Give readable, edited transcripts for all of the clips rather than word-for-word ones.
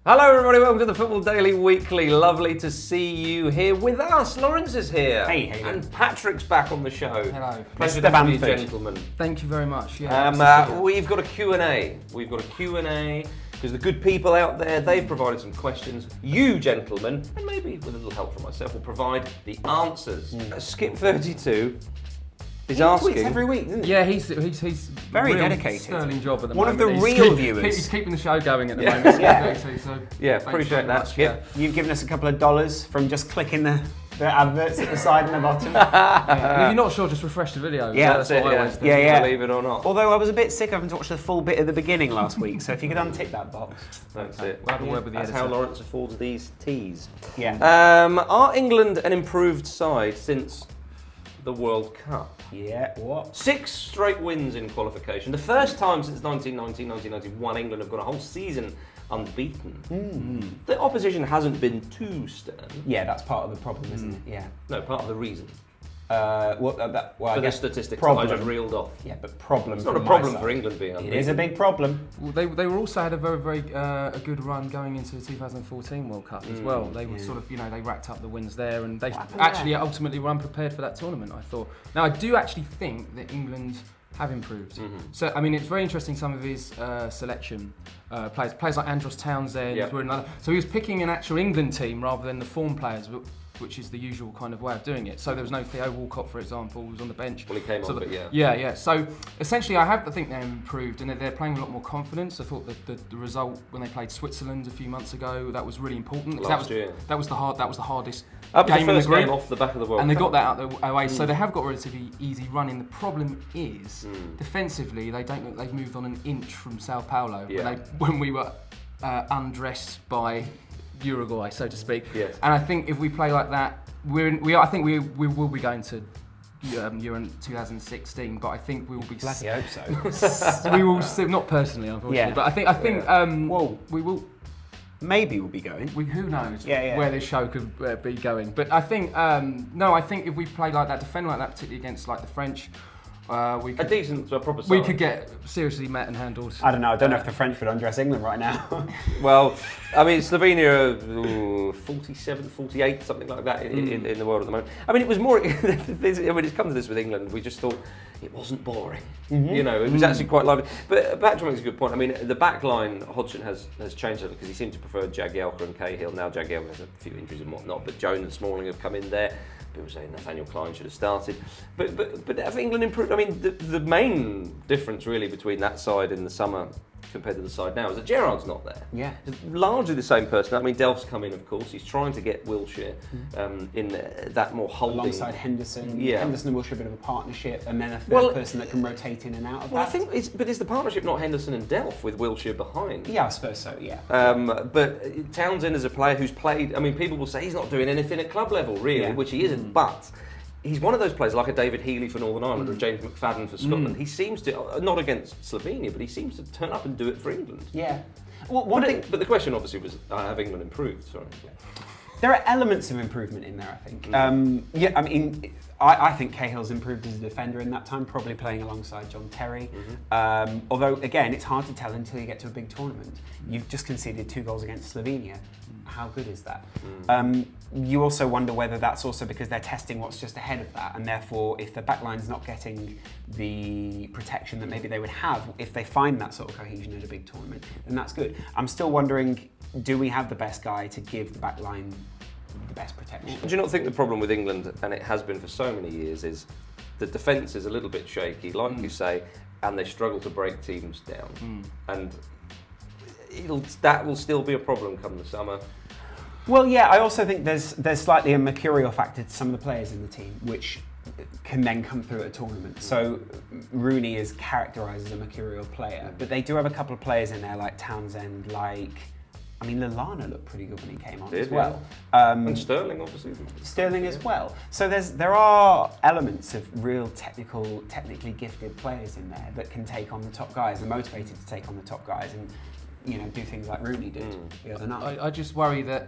Hello everybody, welcome to the Football Daily Weekly. Lovely to see you here with us. Laurence is here. Hey. And Patrick's back on the show. Hello. Pleasure Mr. to meet you, Bamford. gentlemen. Thank you very much. Yeah, We've got a Q&A. Because the good people out there, they've provided some questions. You, gentlemen, and maybe with a little help from myself, will provide the answers. Skip32 is asking... Tweets every week, isn't he? Yeah, he's Very real dedicated. Sterling job at the One of moment. the real viewers. He's keeping the show going at the moment. Yeah. Thanks appreciate very that, much, Skip. You've given us a couple of dollars from just clicking the adverts at the side and the bottom. And if you're not sure, just refresh the video. Yeah, that's what I always do. Yeah. Believe it or not. Although I was a bit sick, I haven't watched the full bit at the beginning last week, so if you could untick that box. That's it. We'll have a word with the That's editor. how Laurence affords these teas. Yeah. Are England an improved side since the World Cup? Yeah, what? 6 straight wins in qualification. The first time since 1991 England have gone a whole season unbeaten. The opposition hasn't been too stern. Yeah, that's part of the problem, isn't it? Yeah. No, part of the reason. I For the guess statistics problem. that I just reeled off. Yeah, but problem. It's not a from my problem side. for England being unbeaten. It is a big problem. Well, they were also had a very a good run going into the 2014 World Cup as well. They were sort of, they racked up the wins there, and they actually ultimately were unprepared for that tournament, I thought. Now, I do actually think that England have improved. So, I mean, it's very interesting, some of his selection players like Andros Townsend. Yep. Were another. So he was picking an actual England team rather than the form players, which is the usual kind of way of doing it. So there was no Theo Walcott, for example, who was on the bench. Well, he came on, but yeah. Yeah. So essentially, I think they've improved, and they're playing with a lot more confidence. I thought that the result when they played Switzerland a few months ago, that was really important. Last year. That was the hardest Up game the in the first group. game off the back of the World And they Cup. got that out the way, so they have got a relatively easy running. The problem is, defensively, they don't look they've moved on an inch from Sao Paulo when we were undressed by Uruguay, so to speak. Yes. And I think if we play like that, I think we will be going to Euro in 2016, but I think we will be. Bloody hope so. We will still, not personally, unfortunately, Yeah. but I think Well, we will. maybe we'll be going. Who knows Yeah. where this show could be going? But I think I think if we play like that, defend like that, particularly against like the French, we could, a proper side. we could get seriously met and handled. I don't know if the French would undress England right now. Well, I mean, Slovenia are 47, 48, something like that in the world at the moment. I mean, it was more, when it's come to this with England, we just thought it wasn't boring. It was actually quite lively. But Patrick makes a good point. I mean, the back line, Hodgson has changed a little because he seemed to prefer Jagielka and Cahill. Now Jagielka has a few injuries and whatnot, but Jones and Smalling have come in there. People saying Nathaniel Klein should have started. But have England improved? I mean, the main difference really between that side in the summer compared to the side now is that Gerrard's not there. Yeah. It's largely the same person. I mean, Delph's come in, of course. He's trying to get Wilshere in that more holding. Alongside Henderson. Yeah. Henderson and Wilshere a bit of a partnership, and then a third person that can rotate in and out of Well, that. I think is the partnership not Henderson and Delph with Wilshere behind? Yeah, I suppose so, yeah. But Townsend is a player who's played. I mean, people will say he's not doing anything at club level, really, which he isn't. But he's one of those players, like a David Healy for Northern Ireland or James McFadden for Scotland. He seems to, not against Slovenia, but he seems to turn up and do it for England. Yeah. Well, But the question obviously was, have England improved? Sorry. there are elements of improvement in there, I think. I think Cahill's improved as a defender in that time, probably playing alongside John Terry. Although, again, it's hard to tell until you get to a big tournament. You've just conceded 2 goals against Slovenia. How good is that? You also wonder whether that's also because they're testing what's just ahead of that, and therefore, if the backline's not getting the protection that maybe they would have, if they find that sort of cohesion at a big tournament, then that's good. I'm still wondering, do we have the best guy to give the backline the best protection? Do you not think the problem with England, and it has been for so many years, is the defence is a little bit shaky, like you say, and they struggle to break teams down, and that will still be a problem come the summer. Well, yeah, I also think there's slightly a mercurial factor to some of the players in the team, which can then come through at a tournament. So Rooney is characterised as a mercurial player, but they do have a couple of players in there like Townsend, Lallana looked pretty good when he came on as well. And Sterling, obviously. Sterling as well. So there are elements of real technically gifted players in there that can take on the top guys, are motivated to take on the top guys, and do things like Rooney did the other night. I just worry that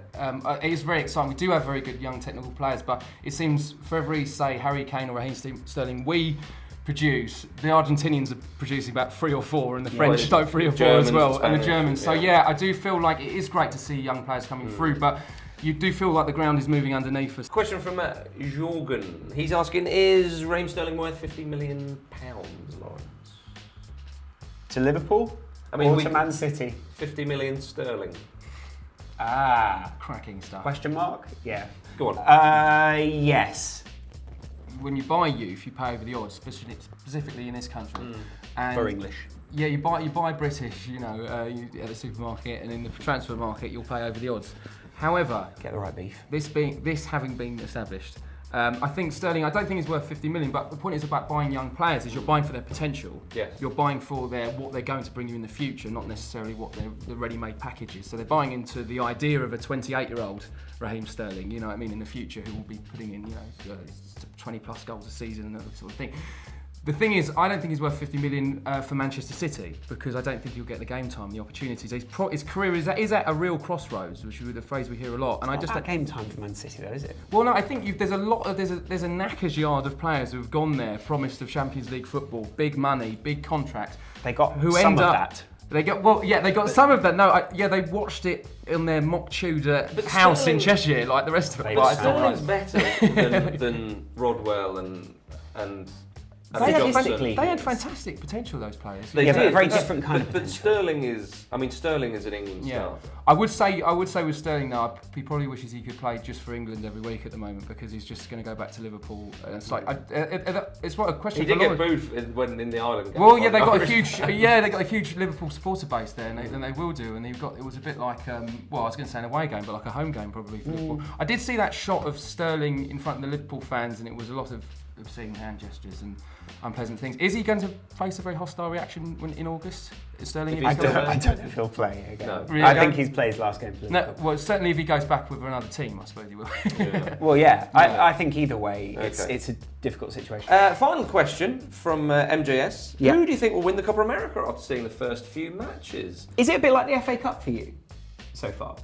it is very exciting. We do have very good young technical players, but it seems for every, say, Harry Kane or Raheem Sterling, we produce, the Argentinians are producing about 3 or 4, and the French Well, don't 3 or 4 Germans, as well, the and the Spanish, Germans. So yeah. I do feel like it is great to see young players coming through, but you do feel like the ground is moving underneath us. Question from Jorgen. He's asking, is Raheem Sterling worth £50 million, Laurence? To Liverpool? Or to Man City? 50 million sterling. Cracking stuff. Question mark? Yeah. Go on. Yes. When you buy youth, you pay over the odds, specifically in this country. And For English. Yeah, you buy British, at the supermarket, and in the transfer market, you'll pay over the odds. However, Get the right beef. this having been established, I think Sterling, I don't think is worth 50 million, but the point is about buying young players is you're buying for their potential. Yes. You're buying for what they're going to bring you in the future, not necessarily what the ready-made package is. So they're buying into the idea of a 28-year-old Raheem Sterling, you know what I mean, in the future, who will be putting in, 20 plus goals a season and that sort of thing. The thing is, I don't think he's worth 50 million for Manchester City, because I don't think he'll get the game time, the opportunities. His career is at a real crossroads, which is the phrase we hear a lot. And It's not game time for Man City, though, is it? Well, no, I think there's a knackers yard of players who have gone there, promised of Champions League football, big money, big contract. They got who some end of up, that. They got some of that. No, they watched it in their mock Tudor house Sterling, in Cheshire, like the rest of it. But Sterling's better than Rodwell and They Realistically, had fantastic potential, those players. They but a did. very different kind of But potential. Sterling is an England star. I would say with Sterling now, he probably wishes he could play just for England every week at the moment, because he's just going to go back to Liverpool. And it's like it's what a question. He did get booed when in the Ireland game. Well, yeah, they got a huge Liverpool supporter base there, and they will do. And it was a bit like I was going to say an away game, but like a home game probably for Liverpool. I did see that shot of Sterling in front of the Liverpool fans, and it was a lot of obscene hand gestures and unpleasant things. Is he going to face a very hostile reaction in August? Is Sterling? I don't know if he'll play again. No. Really? I think he's played his last game for Liverpool. No, well, certainly if he goes back with another team, I suppose he will. Yeah. Well, yeah. I think either way, Okay. it's a difficult situation. Final question from MJS. Yeah. Who do you think will win the Copa America after seeing the first few matches? Is it a bit like the FA Cup for you so far?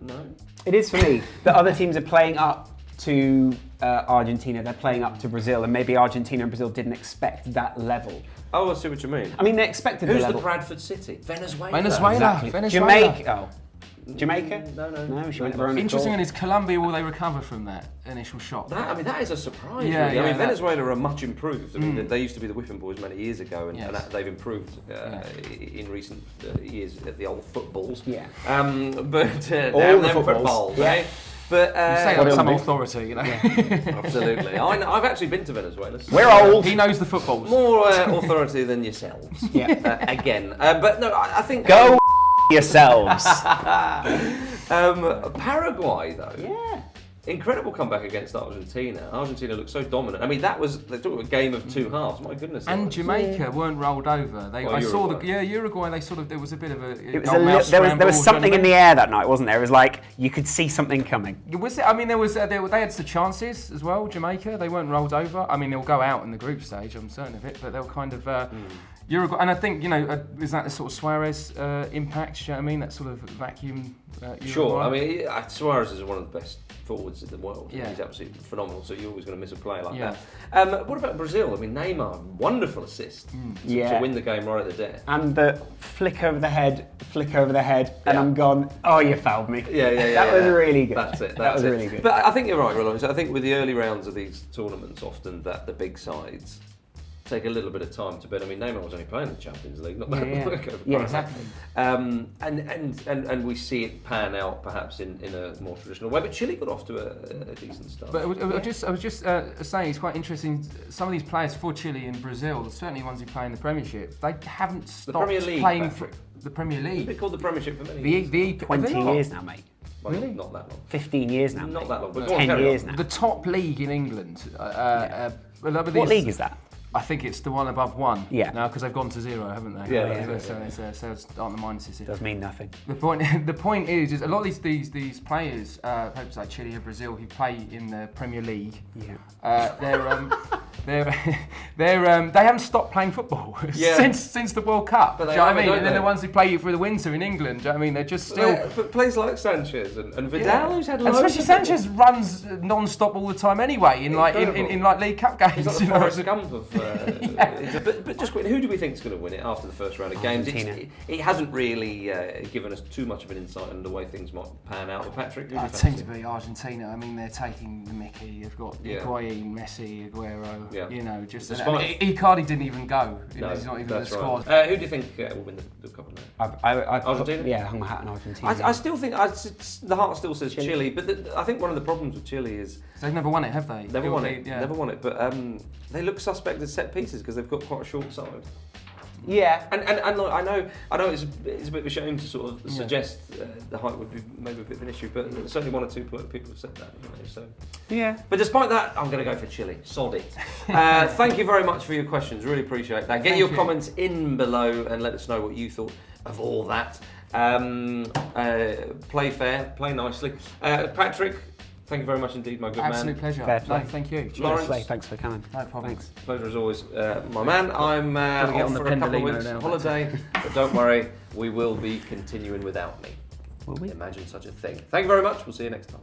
No. It is for me. The other teams are playing up to Argentina, they're playing up to Brazil, and maybe Argentina and Brazil didn't expect that level. Oh, I see what you mean. I mean, they expected Who's the the level. Bradford City? Venezuela. Exactly. Jamaica. Jamaica? No. She went for her own Interesting, goal. and is Colombia, will they recover from that initial shock? That is a surprise. Yeah, really. yeah, I mean, that- Venezuela are much improved. I mean, they used to be the whipping boys many years ago, and Yes. they've improved in recent years at the old footballs. Yeah. But All the them footballs. eh? Yeah. But Say What that with some do? authority, you know. absolutely, I've actually been to Venezuela. So We're old. He knows the footballs. more authority than yourselves. Yeah. Again, but no, I think Go yourselves. Paraguay though. Yeah. Incredible comeback against Argentina. Argentina looked so dominant. I mean, they talk about a game of two halves. My goodness. And Jamaica weren't rolled over. Uruguay. They sort of, there was a bit of a. It was there was something in the air that night, wasn't there? It was like you could see something coming. Was it? I mean, they had some chances as well. Jamaica, they weren't rolled over. I mean, they'll go out in the group stage. I'm certain of it, but they'll kind of. Uruguay, and I think is that the sort of Suarez impact? You know what I mean? That sort of vacuum. Sure. Uruguay? I mean, Suarez is one of the best forwards in the world. Yeah. He's absolutely phenomenal. So you're always going to miss a player like Yeah. that. What about Brazil? I mean, Neymar, wonderful assist to win the game right at the death. And the flick over the head, and I'm gone. Oh, you fouled me. Yeah. That was really good. That's it. That was really good. But I think you're right, Laurence. I think with the early rounds of these tournaments, often that the big sides take a little bit of time to bed. I mean, Neymar was only playing in the Champions League, not that long ago. Yeah, exactly. And we see it pan out perhaps in a more traditional way. But Chile got off to a decent start. But I was just saying, it's quite interesting. Some of these players for Chile and Brazil, certainly ones who play in the Premiership, they haven't stopped Premier League, playing Patrick. for the Premier They League. called the Premiership for many years. The 20 years now, mate. Well, Really? Not that long. 15 years now. Not mate. that long. But go on, 10 carry years on. now. The top league in England. What league is that? I think it's the one above one. Yeah. Now, because they've gone to zero, haven't they? Yeah. So it's aren't the minuses here. Does mean nothing. The point is a lot of these players, perhaps like Chile or Brazil, who play in the Premier League. Yeah. they haven't stopped playing football since the World Cup. Do you know what I mean? And then the ones who play you through the winter in England. Do you know what I mean? They're just still. But players like Sanchez and Vidal, who's had loads. Especially Sanchez runs non-stop all the time anyway in like League Cup games. He's like the Forrest Gump of. But just quick, who do we think is going to win it after the first round of games? It hasn't really given us too much of an insight on the way things might pan out. But Patrick, it seems to be Argentina. I mean, they're taking the mickey. You've got Higuain, Messi, Aguero. Yeah. You know, just Icardi didn't even go. No, he's not even in the squad. Who do you think will win the Copa America? Argentina? Yeah, I hung my hat on Argentina. I still think the heart still says Chile, but I think one of the problems with Chile is they've never won it, have they? Never won it. But they look suspect as set pieces because they've got quite a short side. Yeah, and look, I know it's a bit of a shame to sort of suggest the height would be maybe a bit of an issue, but certainly one or two people have said that. You know, so yeah. But despite that, I'm going to go for Chile. Sod it. Thank you very much for your questions. Really appreciate that. Get your comments in below and let us know what you thought of all that. Play fair, play nicely. Patrick, thank you very much indeed, my good man. Absolute pleasure. No, thank you. Laurence, thanks for coming. No problem. Thanks. Pleasure as always, my man. I'm off for a couple of weeks holiday, but don't worry, we will be continuing without me. Will we? Imagine such a thing. Thank you very much. We'll see you next time.